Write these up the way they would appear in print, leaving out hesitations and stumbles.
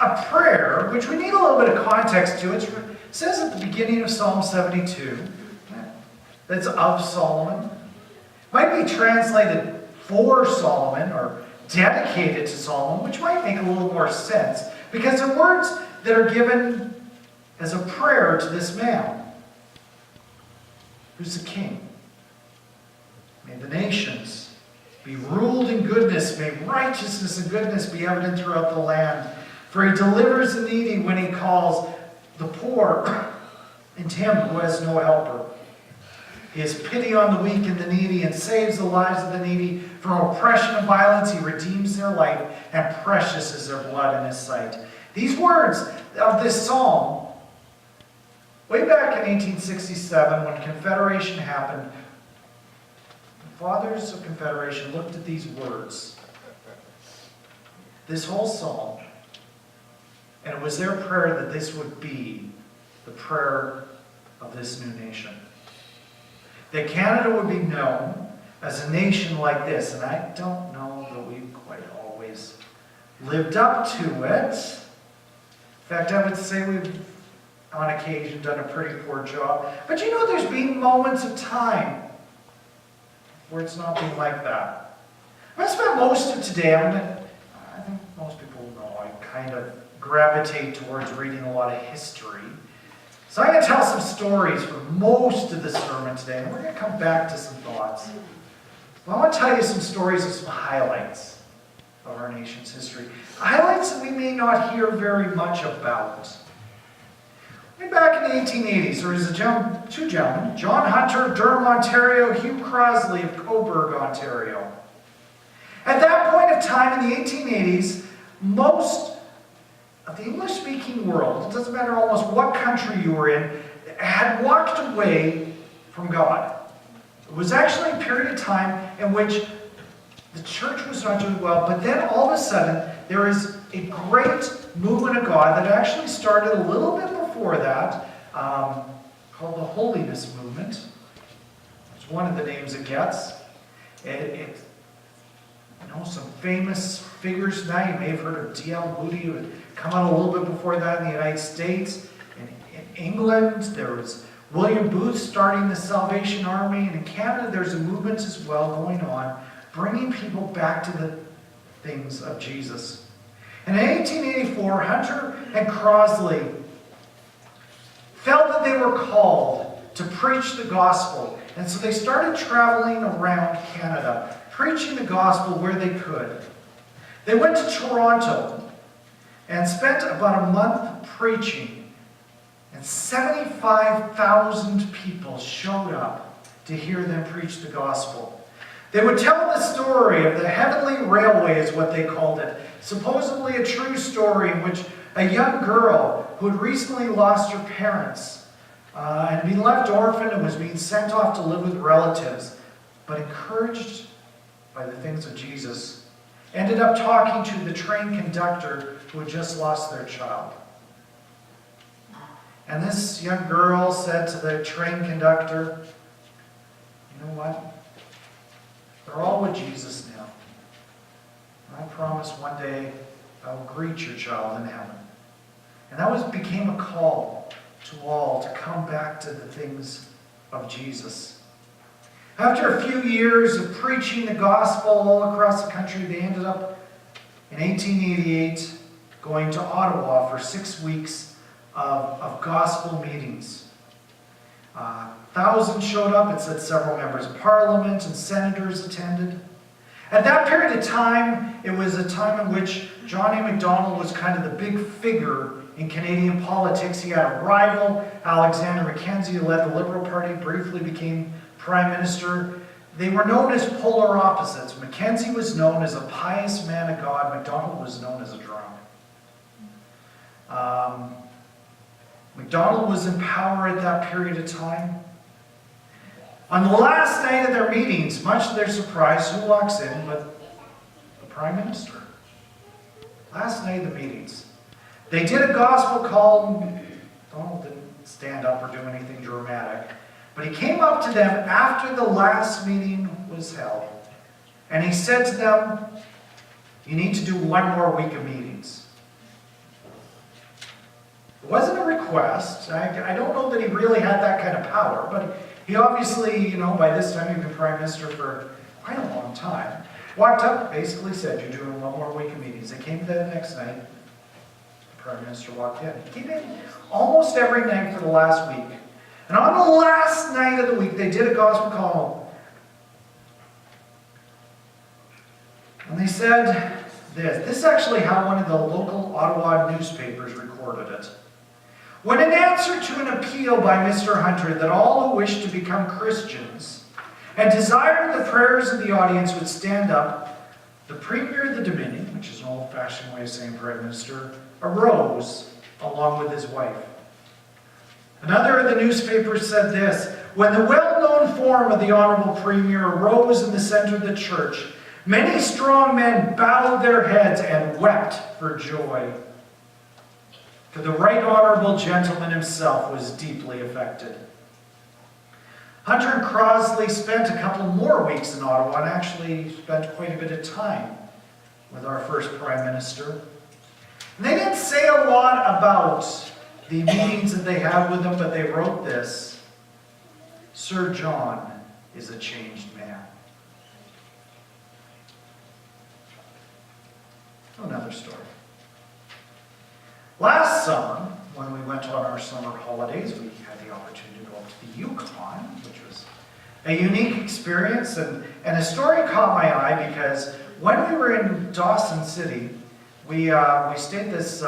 a prayer, which we need a little bit of context to. It says at the beginning of Psalm 72, that's of Solomon. Might be translated for Solomon or dedicated to Solomon, which might make a little more sense, because they're words that are given as a prayer to this man, who's the king. May the nations be ruled in goodness. May righteousness and goodness be evident throughout the land. For he delivers the needy when he calls the poor and him who has no helper. He has pity on the weak and the needy and saves the lives of the needy from oppression and violence. He redeems their life, and precious is their blood in his sight. These words of this psalm, way back in 1867 when Confederation happened, the fathers of Confederation looked at these words, this whole psalm, and it was their prayer that this would be the prayer of this new nation. That Canada would be known as a nation like this. And I don't know that we've quite always lived up to it. In fact, I would say we've, on occasion, done a pretty poor job. But you know, there's been moments of time where it's not been like that. I spent most of today, I think most people know, I kind of gravitate towards reading a lot of history. So I'm going to tell some stories for most of the sermon today, and we're going to come back to some thoughts. But I want to tell you some stories of some highlights of our nation's history. Highlights that we may not hear very much about. Way back in the 1880s, there was two gentlemen, John Hunter, Durham, Ontario, Hugh Crosley of Coburg, Ontario. At that point of time in the 1880s, most of the English-speaking world, it doesn't matter almost what country you were in, had walked away from God. It was actually a period of time in which the church was not doing well, but then all of a sudden, there is a great movement of God that actually started a little bit before that, called the Holiness Movement. It's one of the names it gets. Some famous figures now. You may have heard of D.L. Moody, who had come out a little bit before that in the United States. In England, there was William Booth starting the Salvation Army. And in Canada, there's a movement as well going on, bringing people back to the things of Jesus. And in 1884, Hunter and Crosley felt that they were called to preach the gospel. And so they started traveling around Canada, preaching the gospel where they could. They went to Toronto and spent about a month preaching, and 75,000 people showed up to hear them preach the gospel. They would tell the story of the heavenly railway, is what they called it, supposedly a true story in which a young girl who had recently lost her parents and been left orphaned and was being sent off to live with relatives, but encouraged by the things of Jesus, ended up talking to the train conductor who had just lost their child. And this young girl said to the train conductor, "You know what? They're all with Jesus now. And I promise one day I'll greet your child in heaven." And that became a call to all to come back to the things of Jesus. After a few years of preaching the gospel all across the country, they ended up in 1888 going to Ottawa for 6 weeks of gospel meetings. Thousands showed up. It said several members of parliament and senators attended. At that period of time, it was a time in which John A. Macdonald was kind of the big figure in Canadian politics. He had a rival, Alexander Mackenzie, who led the Liberal Party, briefly became Prime Minister. They were known as polar opposites. Mackenzie was known as a pious man of God. Macdonald was known as a drunk. Macdonald was in power at that period of time. On the last night of their meetings, much to their surprise, who walks in but the Prime Minister? Last night of the meetings. They did a gospel call. Donald didn't stand up or do anything dramatic. But he came up to them after the last meeting was held. And he said to them, "You need to do one more week of meetings." It wasn't a request. I don't know that he really had that kind of power, but he obviously, by this time he'd been prime minister for quite a long time. Walked up, basically said, "You're doing one more week of meetings." They came the next night. The prime minister walked in. He came in almost every night for the last week. And on the last night of the week, they did a gospel call. And they said this. This is actually how one of the local Ottawa newspapers recorded it. "When in answer to an appeal by Mr. Hunter that all who wish to become Christians and desired the prayers of the audience would stand up, the Premier of the Dominion," which is an old-fashioned way of saying Prime Minister, "arose along with his wife." Another of the newspapers said this: "When the well-known form of the Honourable Premier arose in the centre of the church, many strong men bowed their heads and wept for joy. For the right honourable gentleman himself was deeply affected." Hunter and Crosley spent a couple more weeks in Ottawa and actually spent quite a bit of time with our first Prime Minister. And they didn't say a lot about the meetings that they had with him, but they wrote this: "Sir John is a changed man." Another story. Last summer, when we went on our summer holidays, we had the opportunity to go up to the Yukon, which was a unique experience, and a story caught my eye because when we were in Dawson City, we stayed these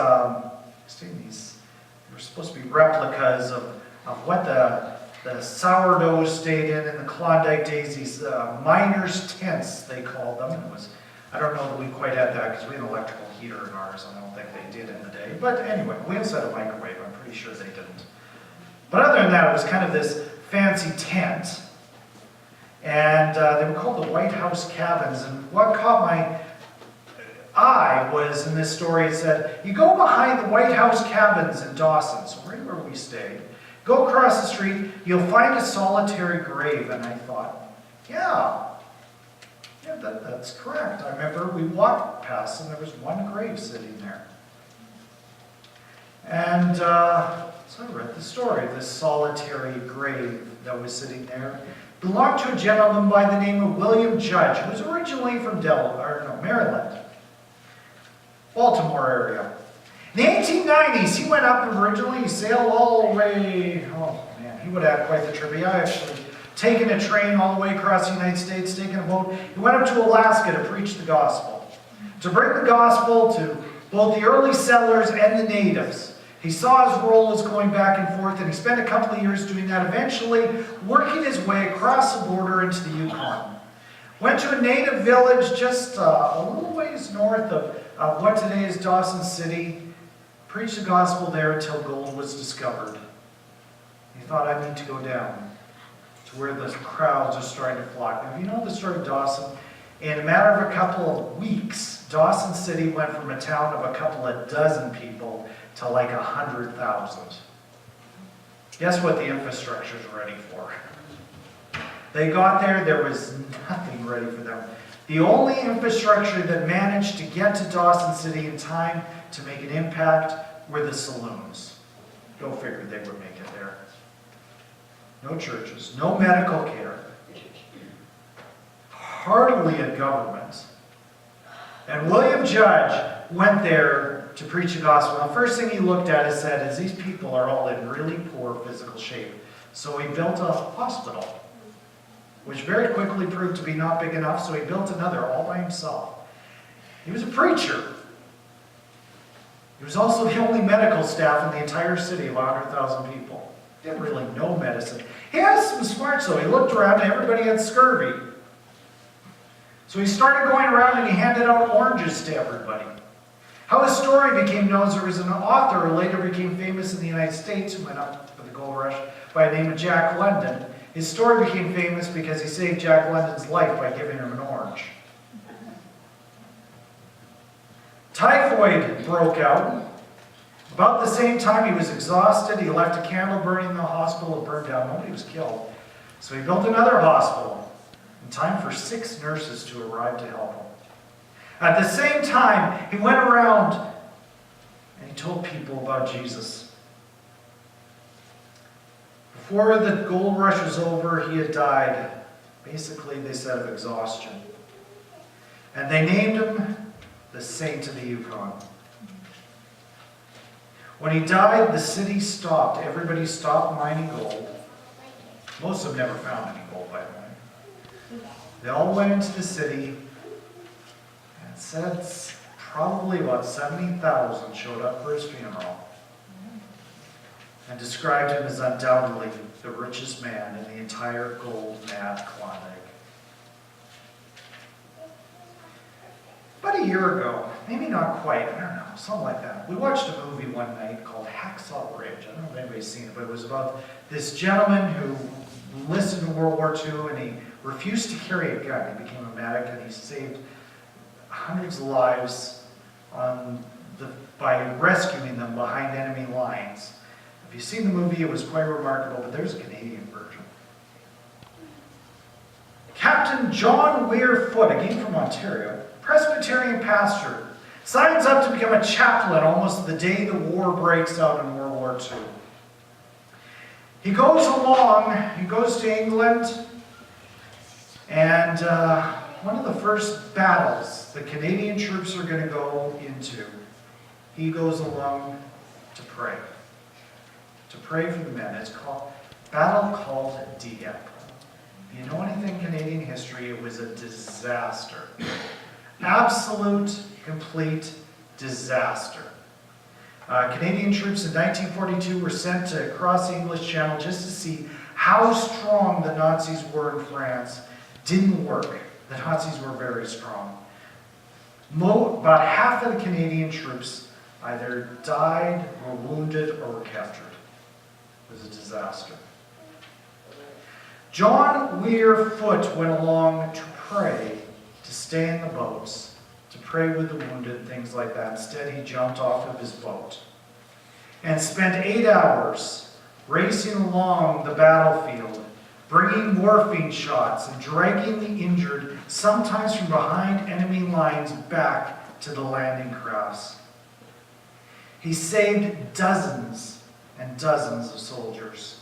were supposed to be replicas of what the sourdough stayed in the Klondike days, these miners' tents, they called them. And it was, I don't know that we quite had that because we had an electrical heater in ours, and I don't think they did in the day. But anyway, we also had a microwave. I'm pretty sure they didn't. But other than that, it was kind of this fancy tent. And they were called the White House cabins. And what caught my eye was, in this story, it said, you go behind the White House cabins in Dawson, so right where we stayed, go across the street, you'll find a solitary grave. And I thought, yeah, that's correct. I remember we walked past and there was one grave sitting there. And so I read the story. This solitary grave that was sitting there belonged to a gentleman by the name of William Judge, who was originally from Maryland, Baltimore area. In the 1890s, he went up and originally he sailed all the way, oh man, he would have quite the trip. He actually taken a train all the way across the United States, taking a boat. He went up to Alaska to preach the gospel, to bring the gospel to both the early settlers and the natives. He saw his role as going back and forth, and he spent a couple of years doing that, eventually working his way across the border into the Yukon. Went to a native village just a little ways north of what today is Dawson City, preached the gospel there until gold was discovered. He thought, I need to go down to where the crowds are starting to flock. Now, if you know the story of Dawson, in a matter of a couple of weeks, Dawson City went from a town of a couple of dozen people to like 100,000. Guess what the infrastructure is ready for? They got there, there was nothing ready for them. The only infrastructure that managed to get to Dawson City in time to make an impact were the saloons. Go figure they would make it there. No churches, no medical care, hardly a government. And William Judge went there to preach the gospel. Now, the first thing he looked at and said is these people are all in really poor physical shape. So he built a hospital, which very quickly proved to be not big enough, so he built another all by himself. He was a preacher. He was also the only medical staff in the entire city of 100,000 people. He didn't really know medicine. He had some smarts though. He looked around and everybody had scurvy. So he started going around and he handed out oranges to everybody. How his story became known is there was an author who later became famous in the United States who went up for the gold rush by the name of Jack London. His story became famous because he saved Jack London's life by giving him an orange. Typhoid broke out. About the same time he was exhausted. He left a candle burning in the hospital. It burned down. Nobody was killed. So he built another hospital. In time for 6 nurses to arrive to help him. At the same time, he went around and he told people about Jesus. Before the gold rush was over, he had died, basically, they said, of exhaustion. And they named him the Saint of the Yukon. When he died, the city stopped. Everybody stopped mining gold. Most of them never found any gold, by the way. They all went into the city, and it said probably about 70,000 showed up for his funeral, and described him as undoubtedly the richest man in the entire gold-mad Klondike. About a year ago, maybe not quite, I don't know, something like that, we watched a movie one night called Hacksaw Ridge. I don't know if anybody's seen it, but it was about this gentleman who enlisted in World War II, and he refused to carry a gun. He became a medic, and he saved hundreds of lives by rescuing them behind enemy lines. If you've seen the movie, it was quite remarkable, but there's a Canadian version. Captain John Weir Foote, again from Ontario, Presbyterian pastor, signs up to become a chaplain almost the day the war breaks out in World War II. He goes to England, and one of the first battles the Canadian troops are going to go into, he goes along to pray for the men. It's called battle called Dieppe. If you know anything Canadian history, it was a disaster. Absolute, complete disaster. Canadian troops in 1942 were sent to cross the English Channel just to see how strong the Nazis were in France. Didn't work. The Nazis were very strong. About half of the Canadian troops either died, were wounded, or were captured. It was a disaster. John Weir Foote went along to pray, to stay in the boats, to pray with the wounded, things like that. Instead, he jumped off of his boat and spent 8 hours racing along the battlefield, bringing morphine shots and dragging the injured, sometimes from behind enemy lines, back to the landing crafts. He saved dozens and dozens of soldiers.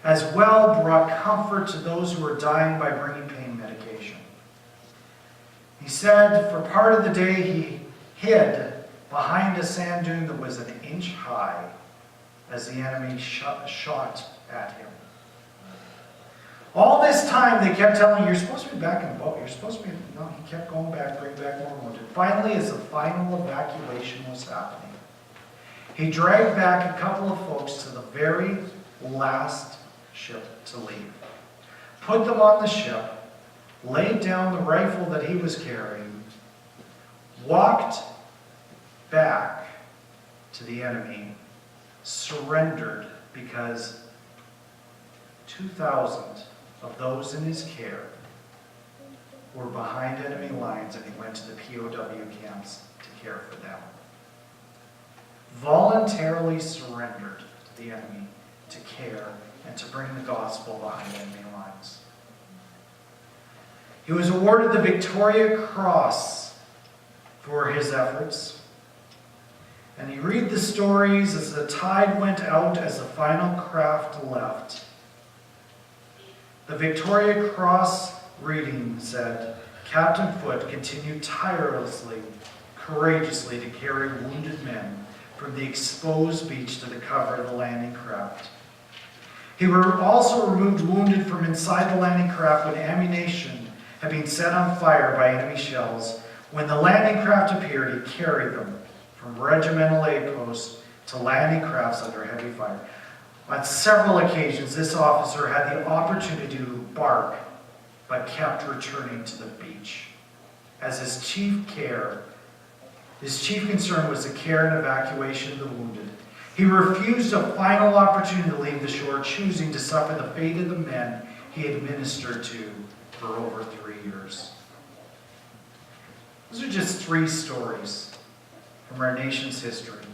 As well, brought comfort to those who were dying by bringing pain medication. He said for part of the day he hid behind a sand dune that was an inch high as the enemy shot at him. All this time they kept telling him, you're supposed to be back in the boat. You're supposed to be... No, he kept going back, bring back more wounded. Finally, as the final evacuation was happening, he dragged back a couple of folks to the very last ship to leave. Put them on the ship, laid down the rifle that he was carrying, walked back to the enemy, surrendered because 2,000 of those in his care were behind enemy lines, and he went to the POW camps to care for them. Voluntarily surrendered to the enemy to care and to bring the gospel behind enemy lines. He was awarded the Victoria Cross for his efforts. And you read the stories as the tide went out, as the final craft left. The Victoria Cross reading said, Captain Foote continued tirelessly, courageously to carry wounded men from the exposed beach to the cover of the landing craft. He also removed wounded from inside the landing craft when ammunition had been set on fire by enemy shells. When the landing craft appeared, he carried them from regimental aid posts to landing crafts under heavy fire. On several occasions, this officer had the opportunity to embark, but kept returning to the beach, as his chief concern was the care and evacuation of the wounded. He refused a final opportunity to leave the shore, choosing to suffer the fate of the men he had ministered to for over 3 years. Those are just 3 stories from our nation's history.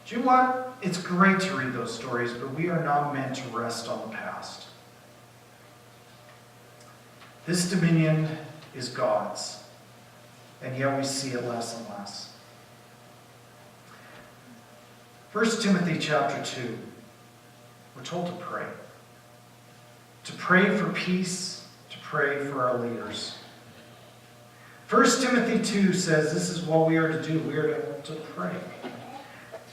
Do you know what? It's great to read those stories, but we are not meant to rest on the past. This dominion is God's, and yet we see it less and less. 1 Timothy chapter 2, we're told to pray. To pray for peace, to pray for our leaders. 1 Timothy 2 says this is what we are to do. We are to pray.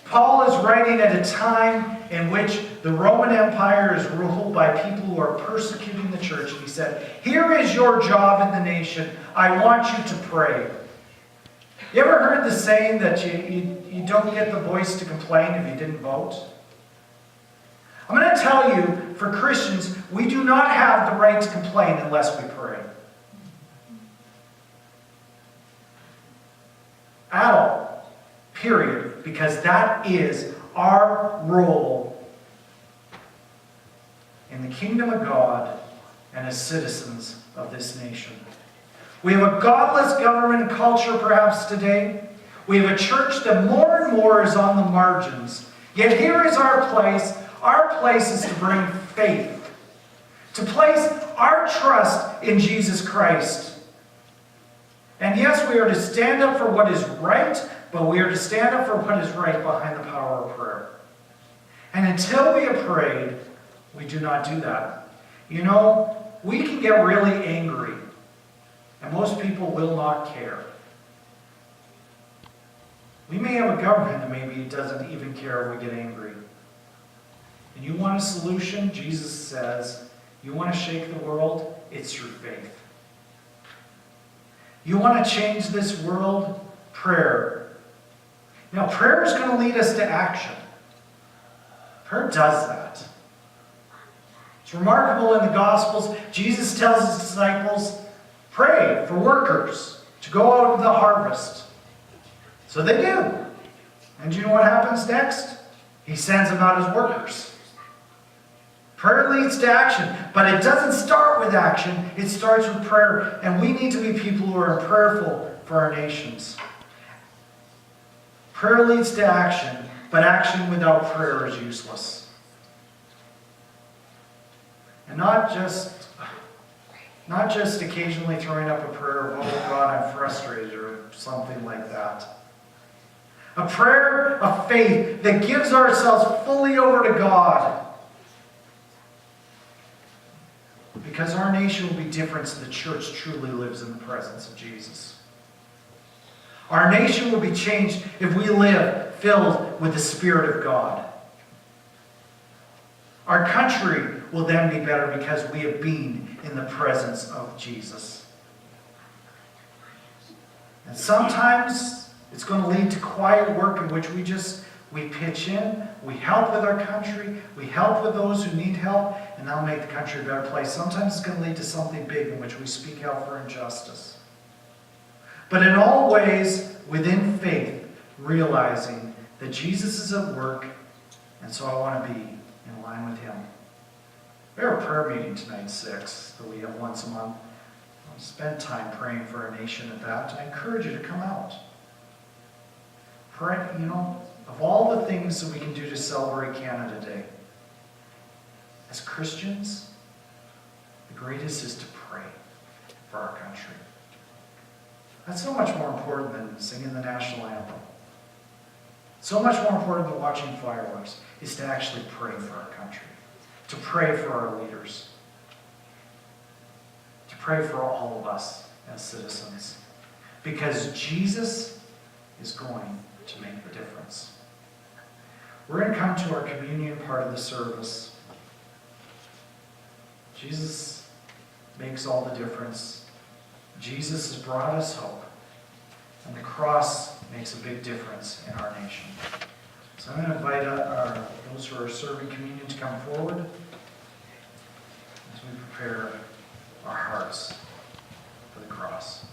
Paul is writing at a time in which the Roman Empire is ruled by people who are persecuting the church. And he said, here is your job in the nation. I want you to pray. You ever heard the saying that you don't get the voice to complain if you didn't vote? I'm going to tell you, for Christians, we do not have the right to complain unless we pray. At all. Period. Because that is our role in the kingdom of God and as citizens of this nation. We have a godless government and culture perhaps today. We have a church that more and more is on the margins. Yet here is our place. Our place is to bring faith. To place our trust in Jesus Christ. And yes, we are to stand up for what is right, but we are to stand up for what is right behind the power of prayer. And until we have prayed, we do not do that. You know, we can get really angry, and most people will not care. We may have a government that maybe doesn't even care if we get angry. And you want a solution? Jesus says, you want to shake the world? It's through faith. You want to change this world? Prayer. Now, prayer is going to lead us to action. Prayer does that. It's remarkable in the Gospels. Jesus tells his disciples, pray for workers to go out into the harvest. So they do. And do you know what happens next? He sends them out as workers. Prayer leads to action, but it doesn't start with action. It starts with prayer. And we need to be people who are prayerful for our nations. Prayer leads to action, but action without prayer is useless. And not just occasionally throwing up a prayer of, oh God, I'm frustrated, or something like that. A prayer of faith that gives ourselves fully over to God. Because our nation will be different so the church truly lives in the presence of Jesus. Our nation will be changed if we live filled with the Spirit of God. Our country will then be better because we have been in the presence of Jesus. And sometimes it's going to lead to quiet work in which we pitch in, we help with our country, we help with those who need help, and that'll make the country a better place. Sometimes it's going to lead to something big in which we speak out for injustice. But in all ways, within faith, realizing that Jesus is at work, and so I want to be in line with him. We have a prayer meeting tonight, 6, that we have once a month. I'll spend time praying for our nation at that. I encourage you to come out. Pray, of all the things that we can do to celebrate Canada Day, as Christians, the greatest is to pray for our country. That's so much more important than singing the national anthem. So much more important than watching fireworks is to actually pray for our country, to pray for our leaders, to pray for all of us as citizens. Because Jesus is going to make the difference. We're going to come to our communion part of the service. Jesus makes all the difference. Jesus has brought us hope. And the cross makes a big difference in our nation. So I'm going to invite those who are serving communion to come forward as we prepare our hearts for the cross.